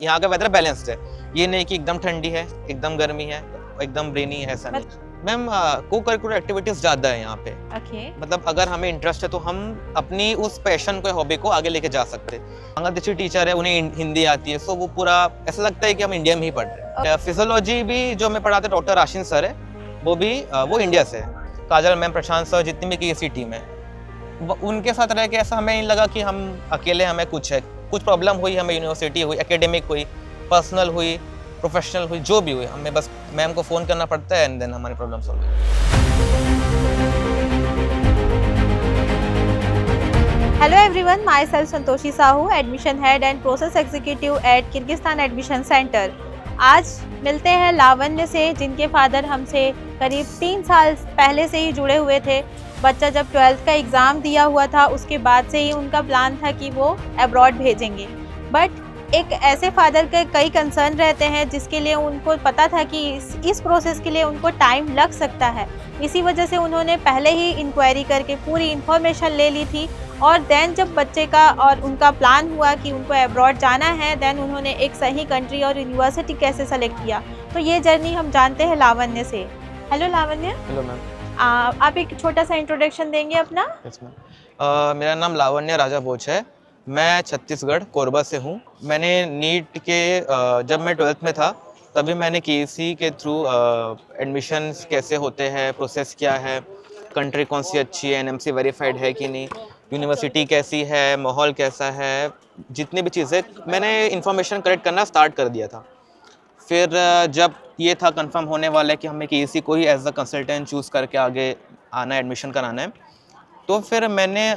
यहाँ का weather balanced है, ये नहीं कि एकदम ठंडी है, एकदम गर्मी है, एकदम रेनी है, ऐसा नहीं। मैम को करिकुलर एक्टिविटीज ज्यादा है यहाँ पे। मतलब अगर हमें इंटरेस्ट है तो हम अपनी उस पैशन को, हॉबी को आगे लेके जा सकते हैं। बांग्लादेशी टीचर है, उन्हें हिंदी आती है, सो वो पूरा ऐसा लगता है कि हम इंडिया में ही पढ़ रहे हैं। फिजियोलॉजी भी जो मैं पढ़ाते डॉक्टर राशिन सर है, वो इंडिया से है। काजल मैम, प्रशांत सर, जितनी भी की टीम है, उनके साथ रह के ऐसा हमें नहीं लगा कि हम अकेले, हमें कुछ प्रॉब्लम हुई, हमें यूनिवर्सिटी हुई, एकेडमिक हुई, पर्सनल हुई, प्रोफेशनल हुई, जो भी हुई, हमें बस मैम को फ़ोन करना पड़ता है एंड देन हमारी प्रॉब्लम सॉल्व हो। Hello everyone, myself Santoshi Sahu, admission head and process executive at Kyrgyzstan admission center. आज मिलते हैं लावण्य से, जिनके फादर हमसे करीब 3 साल पहले से ही जुड़े हुए थे। बच्चा जब 12th का एग्ज़ाम दिया हुआ था, उसके बाद से ही उनका प्लान था कि वो अब्रॉड भेजेंगे। बट एक ऐसे फादर के कई कंसर्न रहते हैं जिसके लिए उनको पता था कि इस प्रोसेस के लिए उनको टाइम लग सकता है। इसी वजह से उन्होंने पहले ही इंक्वायरी करके पूरी इन्फॉर्मेशन ले ली थी, और देन जब बच्चे का और उनका प्लान हुआ कि उनको अब्रॉड जाना है, देन उन्होंने एक सही कंट्री और यूनिवर्सिटी कैसे सेलेक्ट किया। तो ये जर्नी हम जानते हैं लावण्य से। हेलो लावण्य। Hello ma'am. आप एक छोटा सा इंट्रोडक्शन देंगे अपना? Yes ma'am. मेरा नाम लावण्य राजा बोच है। मैं छत्तीसगढ़ कोरबा से हूँ। मैंने नीट के जब मैं 12th में था तभी मैंने केसी के थ्रू एडमिशन कैसे होते हैं, प्रोसेस क्या है, कंट्री कौन सी अच्छी है, एनएमसी वेरीफाइड है कि नहीं, यूनिवर्सिटी कैसी है, माहौल कैसा है, जितनी भी चीज़ें मैंने इन्फॉर्मेशन कलेक्ट करना स्टार्ट कर दिया था। फिर जब ये था कंफर्म होने वाला है कि हमें केसी को ही एज अ कंसल्टेंट चूज़ करके आगे आना है, एडमिशन कराना है, तो फिर मैंने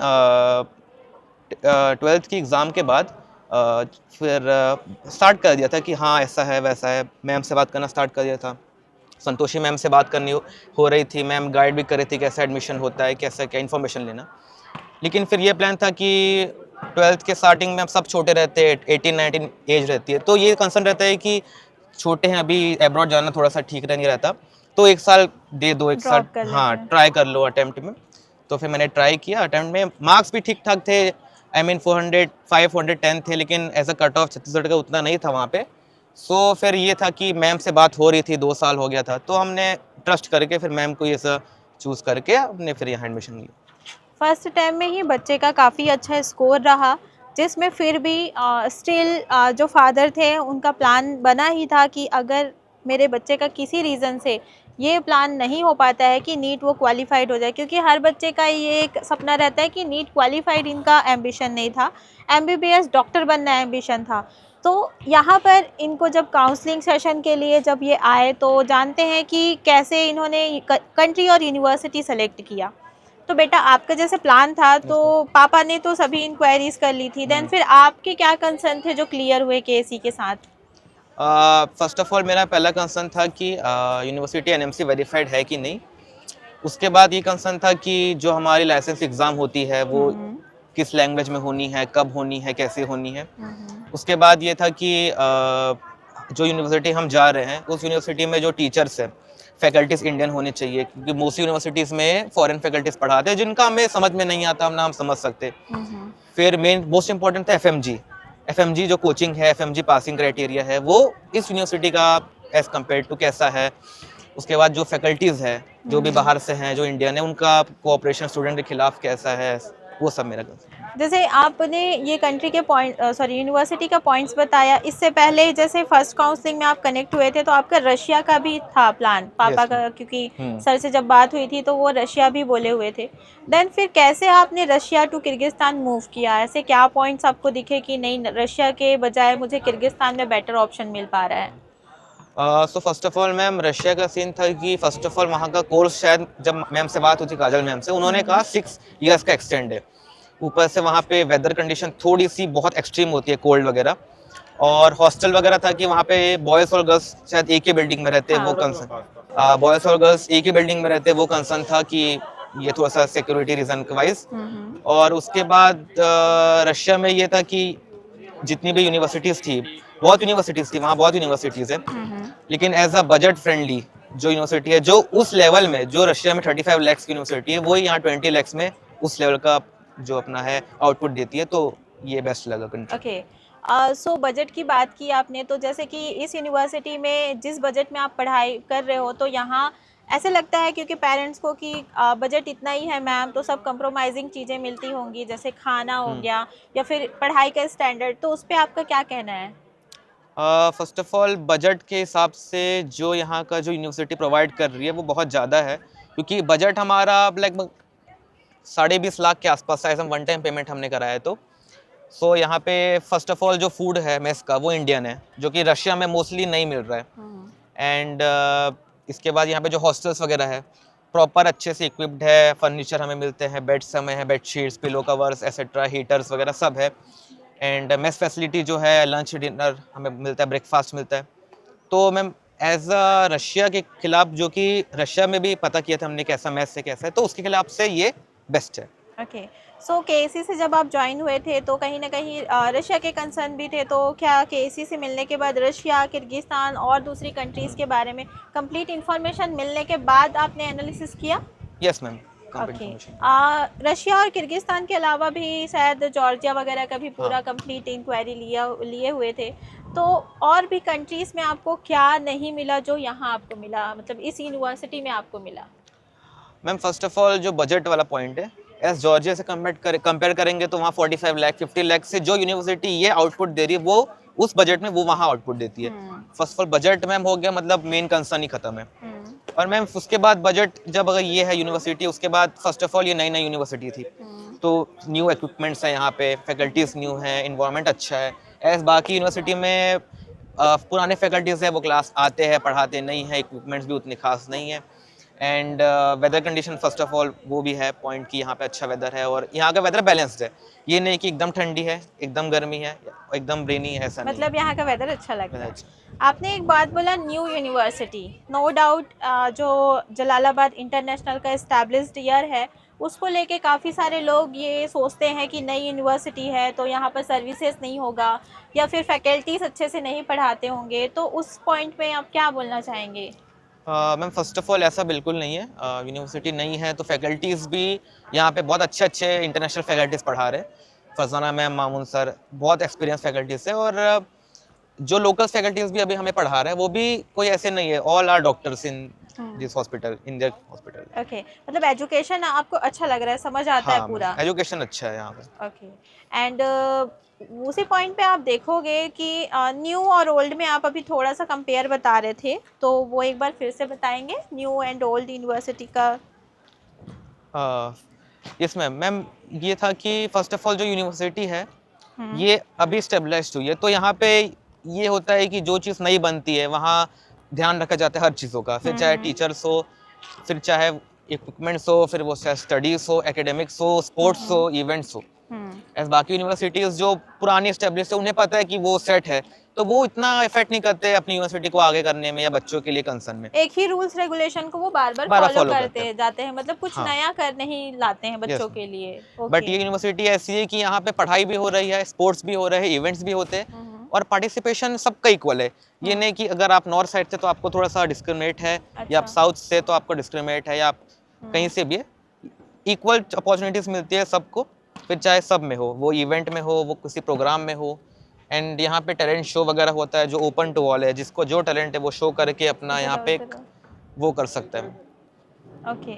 12th की एग्ज़ाम के बाद फिर स्टार्ट कर दिया था कि हाँ ऐसा है वैसा है। मैम से बात करना स्टार्ट कर दिया था। संतोषी मैम से बात करनी हो रही थी। मैम गाइड भी कर रही थी कैसा एडमिशन होता है, कैसा क्या इन्फॉर्मेशन लेना। लेकिन फिर ये प्लान था कि 12th के स्टार्टिंग में हम सब छोटे रहते हैं, 18-19 एज रहती है, तो ये कंसर्न रहता है कि छोटे हैं अभी, अब्रॉड जाना थोड़ा सा ठीक नहीं रहता, तो 1 साल दे दो, 1 साल हाँ ट्राई कर लो अटेम्प्ट में। तो फिर मैंने ट्राई किया अटेम्प्ट में। मार्क्स भी ठीक ठाक थे, आई मीन 410 थे, लेकिन as a cut off Chhattisgarh का उतना नहीं था वहाँ पे। सो फिर ये था कि मैम से बात हो रही थी, 2 साल हो गया था, तो हमने ट्रस्ट करके फिर मैम को ये सब चूज़ करके हमने फिर यहाँ एडमिशन लिया। फर्स्ट टाइम में ही बच्चे का काफ़ी अच्छा स्कोर रहा, जिसमें फिर भी स्टिल जो फादर थे उनका प्लान बना ही था कि अगर मेरे बच्चे का किसी रीज़न से ये प्लान नहीं हो पाता है कि नीट वो क्वालिफाइड हो जाए, क्योंकि हर बच्चे का ये एक सपना रहता है कि नीट क्वालिफाइड इनका एम्बिशन नहीं था, एमबीबीएस डॉक्टर बनना एम्बिशन था। तो यहाँ पर इनको जब काउंसलिंग सेशन के लिए जब ये आए, तो जानते हैं कि कैसे इन्होंने कंट्री और यूनिवर्सिटी सेलेक्ट किया। तो बेटा, आपका जैसे प्लान था, तो पापा ने तो सभी इंक्वायरीज कर ली थी, देन फिर आपके क्या कंसर्न थे जो क्लियर हुए केसी के साथ? फर्स्ट ऑफ ऑल मेरा पहला कंसर्न था कि यूनिवर्सिटी एनएमसी वेरीफाइड है कि नहीं। उसके बाद ये कंसर्न था कि जो हमारी लाइसेंस एग्ज़ाम होती है वो किस लैंग्वेज में होनी है, कब होनी है, कैसे होनी है। उसके बाद ये था कि जो यूनिवर्सिटी हम जा रहे हैं उस यूनिवर्सिटी में जो टीचर्स हैं, फैकल्टीज़ इंडियन होने चाहिए, क्योंकि मोस्टली यूनिवर्सिटीज़ में फॉरेन फैकल्टीज़ पढ़ाते हैं जिनका हमें समझ में नहीं आता, हम ना हम समझ सकते। फिर मेन मोस्ट इंपॉर्टेंट था एफएमजी जो कोचिंग है, एफएमजी पासिंग क्राइटेरिया है, वो इस यूनिवर्सिटी का एज कम्पेयर टू कैसा है। उसके बाद जो फैकल्टीज़ है, जो भी बाहर से हैं, जो इंडियन है, उनका कोऑपरेशन स्टूडेंट के खिलाफ कैसा है, वो सब मेरा कंसर्न। जैसे आपने ये कंट्री के यूनिवर्सिटी का पॉइंट्स बताया, इससे पहले जैसे फर्स्ट काउंसलिंग में आप कनेक्ट हुए थे तो आपका रशिया का भी था प्लान, पापा का, क्योंकि सर से जब बात हुई थी तो वो रशिया भी बोले हुए थे। देन फिर कैसे आपने रशिया टू किर्गिस्तान मूव किया? ऐसे क्या पॉइंट्स आपको दिखे कि नहीं, रशिया के बजाय मुझे किर्गिस्तान में बेटर ऑप्शन मिल पा रहा है? So first of all ma'am, Russia का सीन था कि फर्स्ट ऑफ ऑल वहाँ का कोर्स, शायद जब मैम से बात हुई थी, काजल मैम से, उन्होंने कहा 6 ईयर्स का एक्सटेंड है। ऊपर से वहाँ पे वेदर कंडीशन थोड़ी सी बहुत एक्सट्रीम होती है, कोल्ड वगैरह, और हॉस्टल वगैरह था कि वहाँ पे बॉयज़ और गर्ल्स शायद एक ही बिल्डिंग में रहते हैं, वो कंसर्न, बॉयज़ और गर्ल्स एक ही बिल्डिंग में रहते हैं, वो कंसर्न था कि ये थोड़ा सा सिक्योरिटी रीज़न के वाइज। और उसके बाद रशिया में ये था कि जितनी भी यूनिवर्सिटीज़ थी, बहुत यूनिवर्सिटीज़ थी वहाँ, बहुत यूनिवर्सिटीज़ हैं, लेकिन एज अ बजट फ्रेंडली जो यूनिवर्सिटी है, जो उस लेवल में, जो रशिया में 35 लाख की यूनिवर्सिटी है, वो यहाँ 20 लाख में उस लेवल का जो अपना है आउटपुट देती है, तो ये बेस्ट लगा कंट्री। ओके, सो बजट की बात की आपने, तो जैसे कि इस यूनिवर्सिटी में जिस बजट में आप पढ़ाई कर रहे हो, तो यहाँ ऐसे लगता है क्योंकि पेरेंट्स को कि बजट इतना ही है मैम, तो सब कंप्रोमाइजिंग चीज़ें मिलती होंगी, जैसे खाना हो हम्म। गया या फिर पढ़ाई का स्टैंडर्ड, तो उस पे आपका क्या कहना है? फर्स्ट ऑफ ऑल बजट के हिसाब से जो यहाँ का जो यूनिवर्सिटी प्रोवाइड कर रही है वो बहुत ज़्यादा है, क्योंकि बजट हमारा लगभग 20.5 लाख के आसपास है, वन टाइम पेमेंट हमने कराया है। तो सो यहाँ पे फर्स्ट ऑफ ऑल जो फूड है मेस का वो इंडियन है, जो कि रशिया में मोस्टली नहीं मिल रहा है। एंड इसके बाद यहाँ पे जो हॉस्टल्स वगैरह है प्रॉपर अच्छे से इक्विप्ड है, फर्नीचर हमें मिलते हैं, बेड्स हमें है, bedsheets, pillow covers etcetera, heaters वगैरह सब है। एंड मेस फैसिलिटी जो है, लंच डिनर हमें मिलता है, ब्रेकफास्ट मिलता है। तो मैम एज अ रशिया के खिलाफ, जो कि रशिया में भी पता किया था हमने कैसा मैथ से कैसा है, तो उसके खिलाफ से ये बेस्ट है। ओके। सो केएससी से जब आप ज्वाइन हुए थे तो कहीं ना कहीं रशिया के कंसर्न भी थे, तो क्या केएससी से मिलने के बाद रशिया, किर्गिस्तान और दूसरी कंट्रीज़ के बारे में कंप्लीट इन्फॉर्मेशन मिलने के बाद आपने एनालिसिस किया? Yes ma'am, okay. रशिया और किर्गिस्तान के अलावा भी शायद जॉर्जिया वगैरह का भी पूरा हाँ कंप्लीट इंक्वायरी लिए हुए थे, तो और भी कंट्रीज़ में आपको क्या नहीं मिला जो यहाँ आपको मिला, मतलब इस यूनिवर्सिटी में आपको मिला? मैम फर्स्ट ऑफ ऑल जो बजट वाला पॉइंट है, एस जॉर्जिया से कंपेयर करेंगे तो वहाँ 45 लाख 50 लाख से जो यूनिवर्सिटी ये आउटपुट दे रही है वो उस बजट में वो वहाँ आउटपुट देती है। First of all budget ma'am हो गया, मतलब मेन कंसर्न ही खत्म है। और मैम उसके बाद बजट जब अगर ये है यूनिवर्सिटी, उसके बाद फर्स्ट ऑफ ऑल ये नई नई यूनिवर्सिटी थी, तो न्यू इक्विपमेंट्स हैं यहाँ पे, फैकल्टीज न्यू हैं, इन्वायरमेंट अच्छा है। एज बाकी यूनिवर्सिटी में पुराने फैकल्टीज है, वो क्लास आते हैं पढ़ाते नहीं है, इक्विपमेंट्स भी उतने खास नहीं है। And weather condition first of all वो भी है पॉइंट कि यहाँ पे अच्छा वेदर है, और यहाँ का वेदर बैलेंस्ड है। ये नहीं कि एकदम ठंडी है, एकदम गर्मी है, एकदम रेनी है, ऐसा मतलब यहाँ का वेदर अच्छा लगता है। नहीं। आपने एक बात बोला न्यू यूनिवर्सिटी, नो डाउट जो जलालाबाद इंटरनेशनल का इस्टेब्लिश्ड ईयर है, उसको लेके काफ़ी सारे लोग ये सोचते हैं कि नई यूनिवर्सिटी है तो यहाँ पर सर्विसेज नहीं होगा या फिर फैकल्टीज अच्छे से नहीं पढ़ाते होंगे, तो उस पॉइंट में आप क्या बोलना चाहेंगे? मैम फर्स्ट ऑफ ऑल ऐसा बिल्कुल नहीं है। यूनिवर्सिटी नहीं है तो फैकल्टीज़ भी यहाँ पे बहुत अच्छे अच्छे इंटरनेशनल फैकल्टीज़ पढ़ा रहे हैं। फरजाना मैम, मामून सर, बहुत एक्सपीरियंस फैकल्टीज़ है। और जो लोकल फैकल्टीज़ भी अभी हमें पढ़ा रहे हैं वो भी कोई ऐसे नहीं है, all are doctors in this hospital, in their hospital. Okay, मतलब एजुकेशन आपको अच्छा लग रहा है, समझ आता है हाँ पूरा? एजुकेशन अच्छा है यहाँ पे। ओके। एंड उसी पॉइंट पे आप देखोगे कि न्यू और ओल्ड में आप अभी थोड़ा सा कंपेयर बता रहे थे, तो वो एक बार फिर से बताएंगे न्यू एंड ओल्ड यूनिवर्सिटी का? Yes ma'am. मैम ये था कि फर्स्ट ऑफ ऑल जो यूनिवर्सिटी है ये अभी स्टेबलाइज्ड हुई है, तो यहाँ पे ये होता है कि जो चीज़ नई बनती है वहाँ ध्यान रखा जाता है हर चीज़ों का, फिर चाहे टीचर्स हो, फिर चाहे इक्विपमेंट्स हो, फिर वो चाहे स्टडीज़ हो, एकेडमिक्स हो, स्पोर्ट्स हो, इवेंट्स हो। एज बाकी यूनिवर्सिटीज़ जो पुरानी एस्टेब्लिश है उन्हें पता है कि वो सेट है, तो वो इतना इफेक्ट नहीं करते अपनी यूनिवर्सिटी को आगे करने में या बच्चों के लिए कंसर्न में। एक ही रूल्स रेगुलेशन को वो बार बार बारह फॉलो follow करते करते हैं। जाते हैं, मतलब कुछ हाँ। नया कर नहीं लाते हैं बच्चों Yes, के लिए। बट ये यूनिवर्सिटी ऐसी है कि यहाँ पे पढ़ाई भी हो रही है, स्पोर्ट्स भी हो रहे हैं, इवेंट्स भी होते हैं, और पार्टिसिपेशन सबका इक्वल है। ये नहीं कि अगर आप नॉर्थ साइड से तो आपको थोड़ा सा डिस्क्रिमिनेट है, या आप अच्छा। साउथ से तो आपको डिस्क्रिमिनेट है, या आप कहीं से भी है, इक्वल अपॉर्चुनिटीज मिलती है सबको, फिर चाहे सब में हो, वो इवेंट में हो, वो किसी प्रोग्राम में हो। एंड यहाँ पे टैलेंट शो वगैरह होता है जो ओपन टू ऑल है, जिसको जो टैलेंट है वो शो करके अपना यहाँ पे वो कर सकता है। ओके।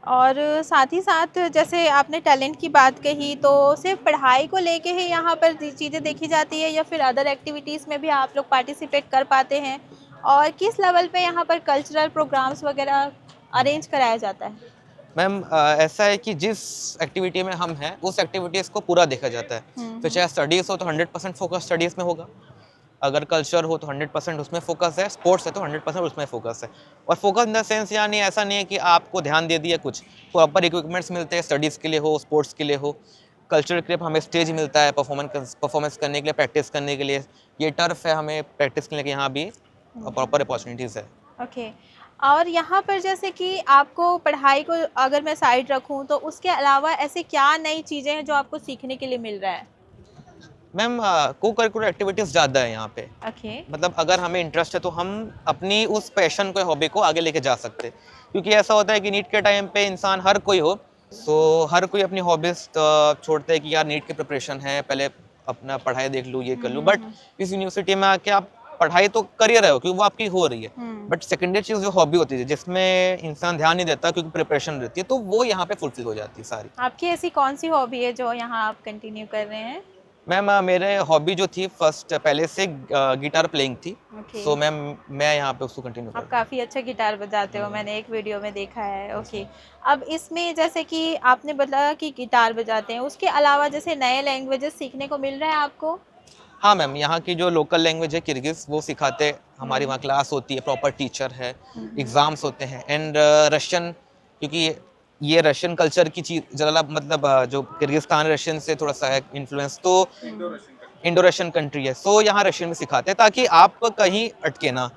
और साथ ही साथ जैसे आपने टैलेंट की बात कही, तो सिर्फ पढ़ाई को लेके ही यहाँ पर चीज़ें देखी जाती है या फिर अदर एक्टिविटीज़ में भी आप लोग पार्टिसिपेट कर पाते हैं? और किस लेवल पे यहाँ पर कल्चरल प्रोग्राम्स वगैरह अरेंज कराया जाता है? मैम ऐसा है कि जिस एक्टिविटी में हम हैं उस एक्टिविटीज़ को पूरा देखा जाता है। फिर चाहे स्टडीज़ हो तो 100% फोकस स्टडीज़ में होगा, अगर कल्चर हो तो 100% उसमें फोकस है, स्पोर्ट्स है तो 100% उसमें फोकस है। और फोकस इन द सेंस यानी ऐसा नहीं है कि आपको ध्यान दे दिया, कुछ प्रॉपर इक्विपमेंट्स मिलते हैं, स्टडीज़ के लिए हो, स्पोर्ट्स के लिए हो। कल्चर के लिए हमें स्टेज मिलता है परफॉर्मेंस करने के लिए, प्रैक्टिस करने के लिए। ये टर्फ है, हमें प्रैक्टिस करने के यहाँ भी प्रॉपर अपॉर्चुनिटीज़ है। ओके। और यहाँ पर जैसे कि आपको पढ़ाई को अगर मैं साइड रखूँ, तो उसके अलावा ऐसे क्या नई चीज़ें हैं जो आपको सीखने के लिए मिल रहा है? मैम को करिकुलर एक्टिविटीज़ ज़्यादा है यहाँ पे। ओके। मतलब अगर हमें इंटरेस्ट है तो हम अपनी उस पैशन को, हॉबी को आगे लेके जा सकते हैं। क्योंकि ऐसा होता है कि नीट के टाइम पे इंसान हर कोई हो, सो हर कोई अपनी हॉबीज़ छोड़ते हैं कि यार नीट की प्रिपरेशन है, पहले अपना पढ़ाई देख लूँ, ये कर लूँ, बट इस यूनिवर्सिटी में आके आप पढ़ाई तो कर ही रहे हो क्योंकि वो आपकी हो रही है, बट सेकेंडरी चीज़ जो हॉबी होती है जिसमें इंसान ध्यान नहीं देता क्योंकि प्रिपरेशन रहती है, तो वो यहाँ पे फुलफिल हो जाती है सारी। आपकी ऐसी कौन सी हॉबी है जो यहाँ आप कंटिन्यू कर रहे हैं? मैम मेरे हॉबी जो थी फर्स्ट पहले से गिटार प्लेइंग थी, ओके। सो मैम मैं यहाँ पे उसको कंटिन्यू कर आप रहा काफ़ी अच्छा गिटार बजाते हो, मैंने एक वीडियो में देखा है। ओके। अब इसमें जैसे कि आपने बताया कि गिटार बजाते हैं, उसके अलावा जैसे नए लैंग्वेजेस सीखने को मिल रहा है आपको? हाँ मैम, यहाँ की जो लोकल लैंग्वेज है किर्गिज़ वो सिखाते, हमारी वहाँ क्लास होती है, प्रॉपर टीचर है, एग्ज़ाम्स होते हैं, एंड रशियन, क्योंकि ये रशियन कल्चर की चीज़ ज़रा मतलब जो किर्गिस्तान रशियन से थोड़ा सा है इन्फ्लुएंस, तो इंडो रशियन कंट्री है, सो यहाँ रशियन में सिखाते हैं ताकि आप कहीं अटके ना।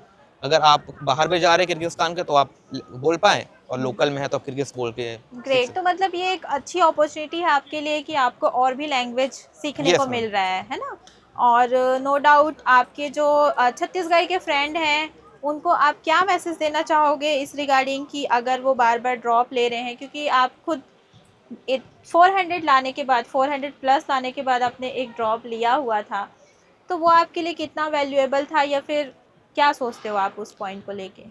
अगर आप बाहर भी जा रहे हैं किर्गिस्तान के तो आप बोल पाएँ, और लोकल में है तो आप किर्गिज़ बोल के ग्रेट। तो मतलब ये एक अच्छी अपॉर्चुनिटी है आपके लिए कि आपको और भी लैंग्वेज सीखने Yes, को ma'am. मिल रहा है ना? और नो डाउट आपके जो छत्तीसगढ़ के फ्रेंड हैं, उनको आप क्या मैसेज देना चाहोगे इस रिगार्डिंग कि अगर वो बार बार ड्रॉप ले रहे हैं, क्योंकि आप खुद 400 लाने के बाद, 400 प्लस लाने के बाद आपने एक ड्रॉप लिया हुआ था, तो वो आपके लिए कितना वैल्यूएबल था, या फिर क्या सोचते हो आप उस पॉइंट को लेके?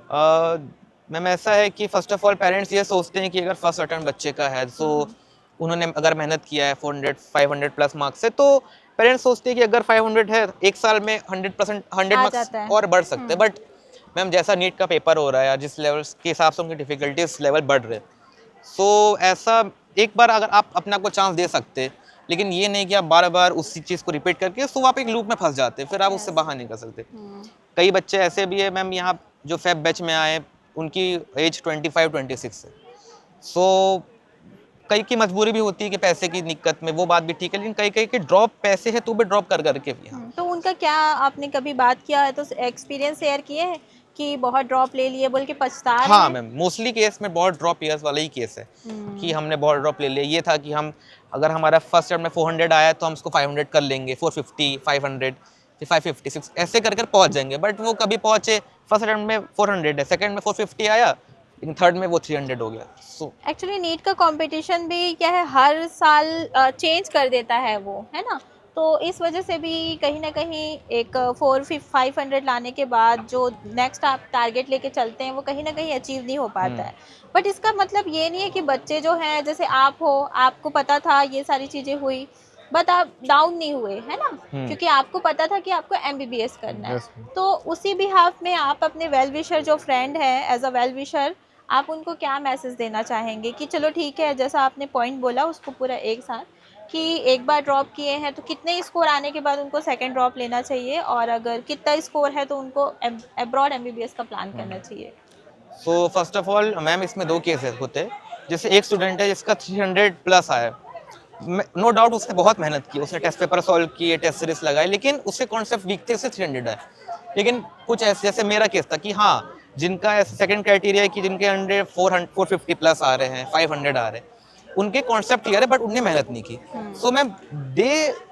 मैम ऐसा है कि फर्स्ट ऑफ ऑल पेरेंट्स ये सोचते हैं कि अगर फर्स्ट अटेम्प्ट बच्चे का है, सो उन्होंने अगर मेहनत किया है 400 500 प्लस मार्क्स से, तो पेरेंट्स सोचते हैं कि अगर 500 है एक साल में 100% 100 आ मार्क्स जाता है। और बढ़ सकते हैं, बट मैम जैसा नीट का पेपर हो रहा है या जिस लेवल के हिसाब से उनकी डिफिकल्टीज लेवल बढ़ रहे हैं, सो ऐसा एक बार अगर आप अपना को चांस दे सकते हैं, लेकिन ये नहीं कि आप बार बार उसी चीज़ को रिपीट करके, सो आप एक लूप में फंस जाते हैं, फिर आप उससे बाहर नहीं कर सकते। कई बच्चे ऐसे भी है मैम यहाँ जो फेब बैच में आए, उनकी एज 25-26 है, सो कई की मजबूरी भी होती है कि पैसे की दिक्कत में, वो बात भी ठीक है, लेकिन कई कई के ड्रॉप पैसे है तो भी ड्रॉप कर करके भी यहाँ। तो उनका क्या आपने कभी बात किया है, तो एक्सपीरियंस शेयर किए हैं कि बहुत ड्रॉप ले लिए बोल के पछता रहे हाँ हैं? मैम, मोस्टली केस में बहुत ड्रॉप ईयर्स वाला ही केस है कि हमने बहुत ड्रॉप ले लिया। ये था कि हम अगर हमारा फर्स्ट ईयर में 400 आया तो हम उसको 500 कर लेंगे, 450 500 फिर 556 ऐसे कर कर पहुँच जाएंगे, बट वो कभी पहुँचे, फर्स्ट अटेम्प्ट में 400 है, सेकंड में 450 आया, लेकिन थर्ड में वो 300 हो गया। सो एक्चुअली नीट का कंपटीशन भी क्या है, हर साल चेंज कर देता है वो, है ना? तो इस वजह से भी कहीं ना कहीं एक 500 लाने के बाद जो नेक्स्ट आप टारगेट लेके चलते हैं वो कहीं ना कहीं अचीव नहीं हो पाता है। बट इसका मतलब ये नहीं है कि बच्चे जो हैं, जैसे आप हो, आपको पता था ये सारी चीज़ें हुई, बट आप डाउन नहीं हुए, है ना? क्योंकि आपको पता था कि आपको MBBS करना है। तो उसी बिहाफ में आप अपने वेल विशर जो फ्रेंड है, एज अ वेल विशर आप उनको क्या मैसेज देना चाहेंगे कि चलो ठीक है, जैसा आपने पॉइंट बोला उसको पूरा एक साथ, कि एक बार ड्रॉप किए हैं तो कितने स्कोर आने के बाद उनको सेकंड ड्रॉप लेना चाहिए, और अगर कितना स्कोर है तो उनको अब्रॉड MBBS का प्लान करना चाहिए? So first of all ma'am इसमें दो केसेस होते हैं। जैसे एक स्टूडेंट है जिसका 300 प्लस आया, नो डाउट उसने बहुत मेहनत की, उसने टेस्ट पेपर सॉल्व किए, टेस्ट सीरीज लगाए, लेकिन उसके कॉन्सेप्ट वीक थे, उससे 300 आए। लेकिन कुछ ऐसे, जैसे मेरा केस था कि हाँ, जिनका सेकंड क्राइटेरिया है कि जिनके अंडर 450 प्लस आ रहे हैं, 500 आ रहे हैं, उनके कॉन्सेप्ट क्लियर है बट उनने मेहनत नहीं की, so ma'am they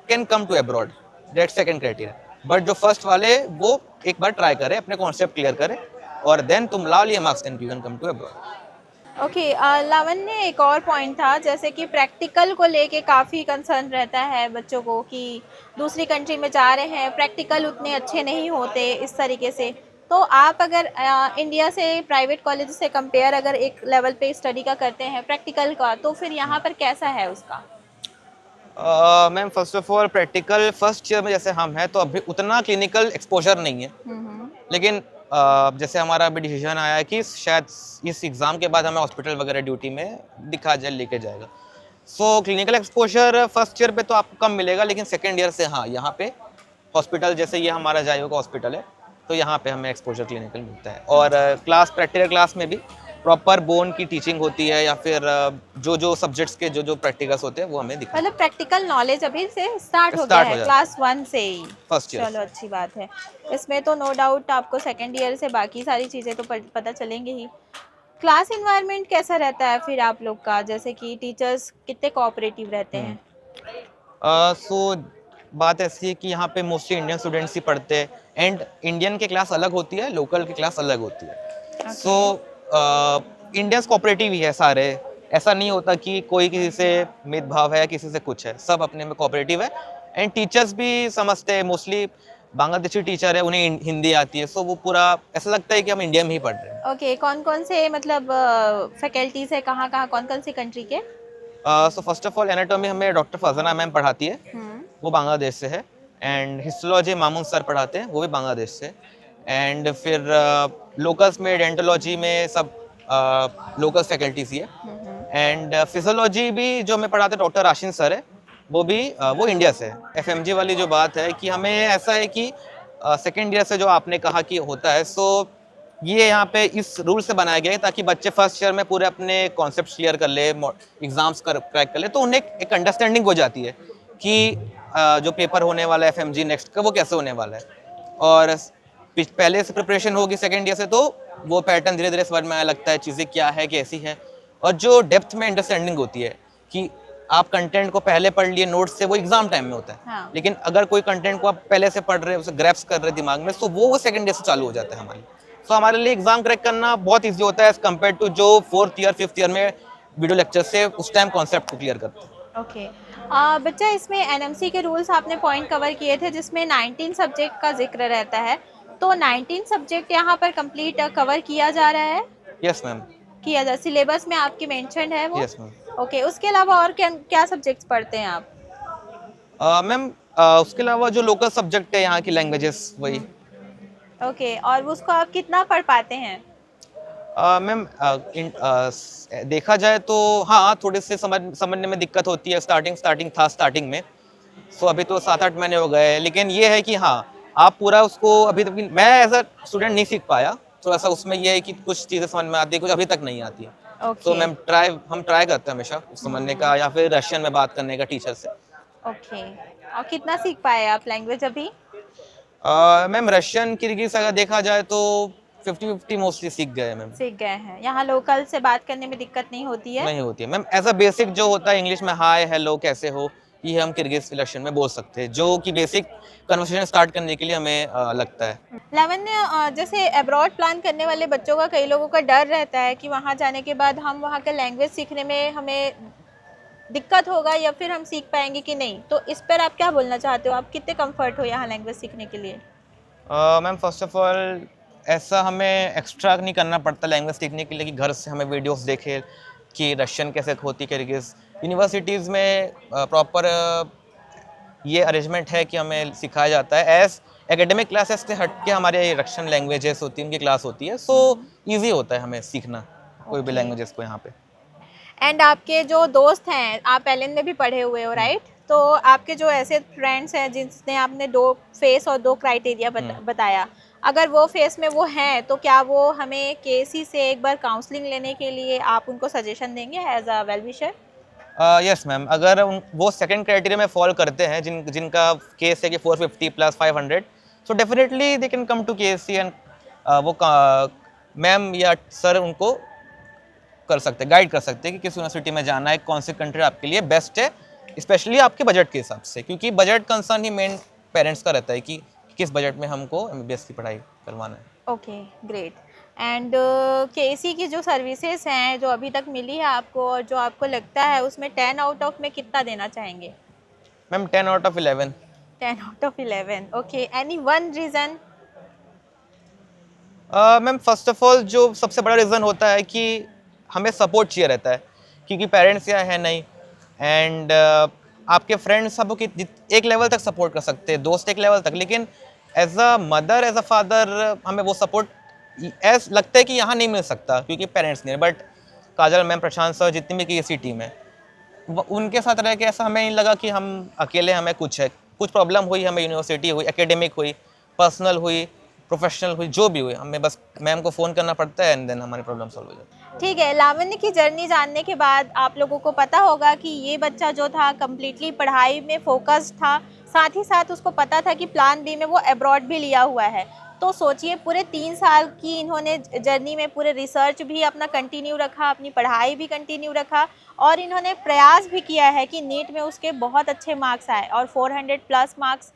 can come to abroad, that second criteria. But जो फर्स्ट वाले वो एक बार ट्राई करें, अपने कॉन्सेप्ट क्लियर करें, और देन तुम ला लिए marks, then you can come to abroad. Okay. Lavanya, एक और पॉइंट था, जैसे कि प्रैक्टिकल को लेके काफ़ी कंसर्न रहता है बच्चों को कि दूसरी कंट्री में जा रहे हैं, प्रैक्टिकल उतने अच्छे नहीं होते इस तरीके से। तो आप अगर इंडिया से प्राइवेट कॉलेज से कंपेयर अगर एक लेवल पे स्टडी का करते हैं प्रैक्टिकल का, तो फिर यहाँ पर कैसा है उसका? Ma'am first of all practical first year में जैसे हम हैं तो अभी उतना क्लिनिकल एक्सपोजर नहीं है, लेकिन जैसे हमारा अभी डिसीजन आया है कि शायद इस एग्ज़ाम के बाद हमें हॉस्पिटल वगैरह ड्यूटी में दिखा जाए, लेके जाएगा। So clinical exposure first year पे तो आपको कम मिलेगा, लेकिन सेकेंड ईयर से हाँ, यहाँ पे हॉस्पिटल, जैसे ये हमारा जायो का हॉस्पिटल है, तो यहाँ पे हमें एक्सपोजर क्लिनिकल मिलता है। और क्लास, प्रैक्टिकल क्लास में भी प्रॉपर बोन की टीचिंग होती है, या फिर जो जो सब्जेक्ट्स के जो जो प्रैक्टिकल्स होते हैं वो हमें दिखा, मतलब प्रैक्टिकल नॉलेज अभी से स्टार्ट हो गया Start हो है जाता क्लास 1 से ही? First year. चलो अच्छी बात है। इसमें तो नो डाउट आपको सेकेंड ईयर से बाकी सारी चीज़ें तो पता चलेंगी ही। क्लास इन्वायरमेंट कैसा रहता है फिर आप लोग का, जैसे कि टीचर्स कितने कोऑपरेटिव रहते हैं? सो बात ऐसी है कि यहाँ पे मोस्टली इंडियन स्टूडेंट्स ही पढ़ते हैं, एंड इंडियन की क्लास अलग होती है, लोकल की क्लास अलग होती है। सो इंडियंस कोऑपरेटिव ही है सारे, ऐसा नहीं होता कि कोई किसी से भेदभाव है या किसी से कुछ है, सब अपने में कोऑपरेटिव है, एंड टीचर्स भी समझते हैं, मोस्टली बांग्लादेशी टीचर है, उन्हें हिंदी आती है, सो वो पूरा ऐसा लगता है कि हम इंडिया में ही पढ़ रहे हैं। ओके, कौन कौन से मतलब फैकल्टीज है, कहाँ कहाँ कौन कौन सी कंट्री के? So first of all anatomy हमें डॉक्टर फरजाना मैम पढ़ाती है, वो बांग्लादेश से है। एंड हिस्टोलॉजी मामून सर पढ़ाते हैं, वो भी बांग्लादेश से। एंड फिर लोकल्स में डेंटोलॉजी में सब लोकल्स फैकल्टीज ही है। एंड फिजियोलॉजी भी जो हमें पढ़ाते हैं डॉक्टर राशिन सर है, वो भी वो इंडिया से है। एफएमजी वाली जो बात है कि हमें ऐसा है कि सेकेंड ईयर से जो आपने कहा कि होता है, सो ये यहाँ पे इस रूल से बनाया गया है ताकि बच्चे फर्स्ट ईयर में पूरे अपने कॉन्सेप्ट क्लियर कर ले, एग्जाम्स क्रैक कर ले, तो उन्हें एक अंडरस्टैंडिंग हो जाती है कि जो पेपर होने वाला है एफएमजी नेक्स्ट का वो कैसे होने वाला है। और पहले से प्रिपरेशन होगी सेकेंड ईयर से, तो वो पैटर्न धीरे धीरे समझ में आने लगता है, चीज़ें क्या है कैसी है। और जो डेप्थ में अंडरस्टैंडिंग होती है कि आप कंटेंट को पहले पढ़ लिए नोट्स से, वो एग्जाम टाइम में होता है। हाँ। लेकिन अगर कोई कंटेंट को आप पहले से पढ़ रहे हैं, उसे ग्रैप्स कर रहे हैं दिमाग में, तो वो सेकेंड ईयर से चालू हो जाता है हमारे। तो हमारे लिए एग्जाम क्रैक करना बहुत ईजी होता है एज कम्पेयर टू जो फोर्थ ईयर फिफ्थ ईयर में वीडियो लेक्चर से उस टाइम कॉन्सेप्ट को क्लियर करते हैं। ओके, बच्चा इसमें एनएमसी के रूल्स आपने पॉइंट कवर किए थे जिसमें 19 सब्जेक्ट का जिक्र रहता है, तो 19 सब्जेक्ट यहाँ पर कंप्लीट कवर किया जा रहा है? यस मैम, किया जा, सिलेबस में आपकी मेंशन है वो? Yes ma'am. ओके, उसके अलावा और क्या क्या सब्जेक्ट्स पढ़ते हैं आप? मैम उसके अलावा जो लोकल सब्जेक्ट है यहाँ की लैंग्वेजेस, वही। ओके, और उसको आप कितना पढ़ पाते हैं? मैम देखा जाए तो हाँ, थोड़े से समझने में दिक्कत होती है, स्टार्टिंग में। सो अभी तो 7-8 महीने हो गए, लेकिन ये है कि हाँ, आप पूरा उसको अभी तक मैं एज अ स्टूडेंट नहीं सीख पाया, थोड़ा सा उसमें ये है कि कुछ चीज़ें समझ में आती है, कुछ अभी तक नहीं आती है। तो मैम हम ट्राई करते हैं हमेशा समझने का, या फिर रशियन में बात करने का टीचर से। ओके, और कितना सीख पाए आप लैंग्वेज अभी? मैम रशियन किर्गिज अगर देखा जाए तो 50-50 मोस्टली सीख गए मैम। सीख गए हैं, यहाँ लोकल से बात करने में दिक्कत नहीं होती है? नहीं होती है मैम, एज अ बेसिक जो होता है इंग्लिश में हाय हेलो कैसे हो, ये हम किर्गिज रशियन में बोल सकते हैं, जो कि बेसिक कन्वर्सेशन स्टार्ट करने के लिए हमें लगता है। लावण्य, जैसे अब्रॉड प्लान करने वाले बच्चों का कई लोगों का डर रहता है कि वहाँ जाने के बाद हम वहाँ का लैंग्वेज सीखने में हमें दिक्कत होगा या फिर हम सीख पाएंगे कि नहीं, तो इस पर आप क्या बोलना चाहते हो? आप कितने कंफर्ट हो यहाँ लैंग्वेज सीखने के लिए? मैम फर्स्ट ऑफ ऑल ऐसा हमें एक्स्ट्रा नहीं करना पड़ता लैंग्वेज सीखने के लिए कि घर से हमें वीडियोस देखे कि रशियन कैसे होती है किर्गिज। यूनिवर्सिटीज़ में प्रॉपर ये अरेंजमेंट है कि हमें सिखाया जाता है, एज एकेडमिक क्लासेस से हट के हमारे रशियन लैंग्वेजेस होती है, उनकी क्लास होती है, सो ईजी होता है हमें सीखना कोई भी लैंग्वेजेस को यहाँ पे। एंड आपके जो दोस्त हैं, आप एलन में भी पढ़े हुए हो राइट, तो आपके जो ऐसे फ्रेंड्स हैं जिसने आपने 2 फेस और 2 क्राइटेरिया बताया, अगर वो फेस में वो हैं तो क्या वो हमें केसी से एक बार काउंसलिंग लेने के लिए आप उनको सजेशन देंगे as a well wisher? Yes ma'am, अगर वो सेकंड क्राइटेरिया में फॉल करते हैं जिनका केस है कि 450 plus 500, so definitely they can come to KC and वो मैम या सर उनको कर सकते हैं, गाइड कर सकते हैं कि किस यूनिवर्सिटी में जाना है, कौन सी कंट्री आपके लिए बेस्ट है, स्पेशली आपके बजट के हिसाब से, क्योंकि बजट कंसर्न ही मेन पेरेंट्स का रहता है कि किस बजट में हमको एमबीबीएस की पढ़ाई करवाना है। Okay, great. एंड केसी की जो सर्विसेज हैं जो अभी तक मिली है आपको और जो आपको लगता है उसमें 10 आउट ऑफ में कितना देना चाहेंगे? Ma'am 10 out of 11। 10 out of 11, okay. Any one reason? Ma'am first of all जो सबसे बड़ा रीज़न होता है कि हमें सपोर्ट चाहिए रहता है, क्योंकि पेरेंट्स यहाँ है नहीं, एंड आपके फ्रेंड्स आपको एक लेवल तक सपोर्ट कर सकते हैं, दोस्त एक लेवल तक, लेकिन as a mother as a father हमें वो सपोर्ट ऐसा लगता है कि यहाँ नहीं मिल सकता क्योंकि पेरेंट्स नहीं। But Kajal ma'am, Prashant sir, जितनी भी केसी टीम है, उनके साथ रह के ऐसा हमें नहीं लगा कि हम अकेले हमें कुछ प्रॉब्लम हुई, हमें यूनिवर्सिटी हुई, एकेडमिक हुई, पर्सनल हुई, प्रोफेशनल हुई, जो भी हुई, हमें बस मैम को फ़ोन करना पड़ता है एंड देन हमारी प्रॉब्लम सॉल्व हो जाती है। ठीक है, लावण्य की जर्नी जानने के बाद आप लोगों को पता होगा कि ये बच्चा जो था कम्प्लीटली पढ़ाई में फोकस था, साथ ही साथ उसको पता था कि प्लान बी में वो अब्रॉड भी लिया हुआ है। तो सोचिए, पूरे 3 साल की इन्होंने जर्नी में पूरे रिसर्च भी अपना कंटिन्यू रखा, अपनी पढ़ाई भी कंटिन्यू रखा, और इन्होंने प्रयास भी किया है कि नीट में उसके बहुत अच्छे मार्क्स आए, और 400 प्लस मार्क्स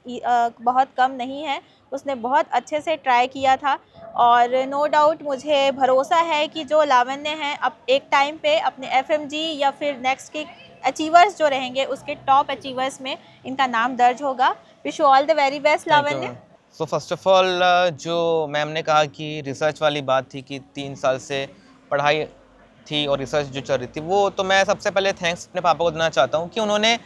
बहुत कम नहीं है। उसने बहुत अच्छे से ट्राई किया था, और नो डाउट मुझे भरोसा है कि जो लावण्य हैं अब एक टाइम पे अपने एफएमजी या फिर नेक्स्ट की अचीवर्स जो रहेंगे उसके टॉप अचीवर्स में इनका नाम दर्ज होगा। Wish you all the very best Lavanya. So first of all जो मैम ने कहा कि रिसर्च वाली बात थी कि 3 साल से पढ़ाई थी और रिसर्च जो चल रही थी, वो तो मैं सबसे पहले थैंक्स अपने पापा को देना चाहता हूँ कि उन्होंने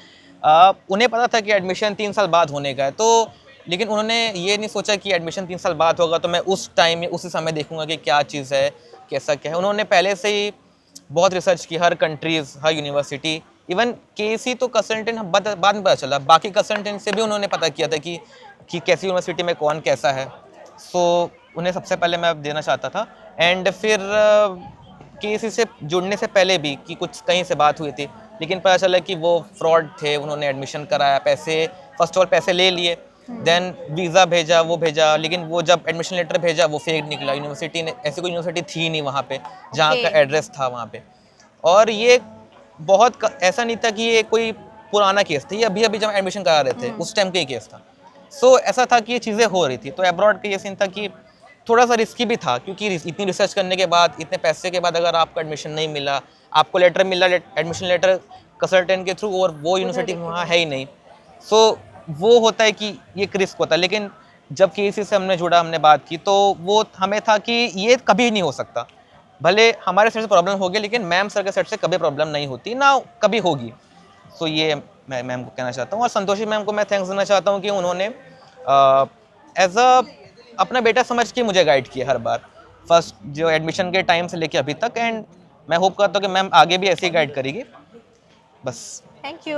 उन्हें पता था कि एडमिशन 3 साल बाद होने का है, तो लेकिन उन्होंने ये नहीं सोचा कि एडमिशन 3 साल बाद होगा तो मैं उस टाइम में उसी समय देखूंगा कि क्या चीज़ है, कैसा क्या है। उन्होंने पहले से ही बहुत रिसर्च की, हर कंट्रीज़, हर यूनिवर्सिटी, इवन केसी तो कंसल्टेंट बाद में पता चला, बाकी कंसल्टेंट से भी उन्होंने पता किया था कि कैसी यूनिवर्सिटी में कौन कैसा है। सो उन्हें सबसे पहले मैं देना चाहता था। एंड फिर केसी से जुड़ने से पहले भी कि कुछ कहीं से बात हुई थी, लेकिन पता चला कि वो फ्रॉड थे। उन्होंने एडमिशन कराया, पैसे फर्स्ट ऑफ ऑल पैसे ले लिए, देन वीज़ा भेजा, वो भेजा, लेकिन वो जब एडमिशन लेटर भेजा वो फेक निकला। यूनिवर्सिटी ने, ऐसी कोई यूनिवर्सिटी थी नहीं वहाँ पे जहाँ का एड्रेस था वहाँ पे। और ये बहुत ऐसा नहीं था कि ये कोई पुराना केस था, ये अभी अभी जब एडमिशन करा रहे थे उस टाइम का ही केस था। सो ऐसा था कि ये चीज़ें हो रही थी। तो अब्रॉड का ये सीन था कि थोड़ा सा रिस्की भी था, क्योंकि इतनी रिसर्च करने के बाद, इतने पैसे के बाद अगर आपको एडमिशन नहीं मिला, आपको लेटर मिला, एडमिशन लेटर कंसल्टेंट के थ्रू, और वो यूनिवर्सिटी वहाँ है ही नहीं, सो वो होता है कि ये एक रिस्क होता है। लेकिन जब केसी से हमने जुड़ा, हमने बात की, तो वो हमें था कि ये कभी नहीं हो सकता। भले हमारे साइड से प्रॉब्लम होगी, लेकिन मैम सर के साइड से कभी प्रॉब्लम नहीं होती, ना कभी होगी। सो ये मैं मैम को कहना चाहता हूँ। और संतोषी मैम को मैं थैंक्स देना चाहता हूँ कि उन्होंने एज अ अपना बेटा समझ के मुझे गाइड किया हर बार, फर्स्ट जो एडमिशन के टाइम से लेके अभी तक। एंड मैं होप करता हूँ कि मैम आगे भी ऐसे ही गाइड करेगी। बस, थैंक यू।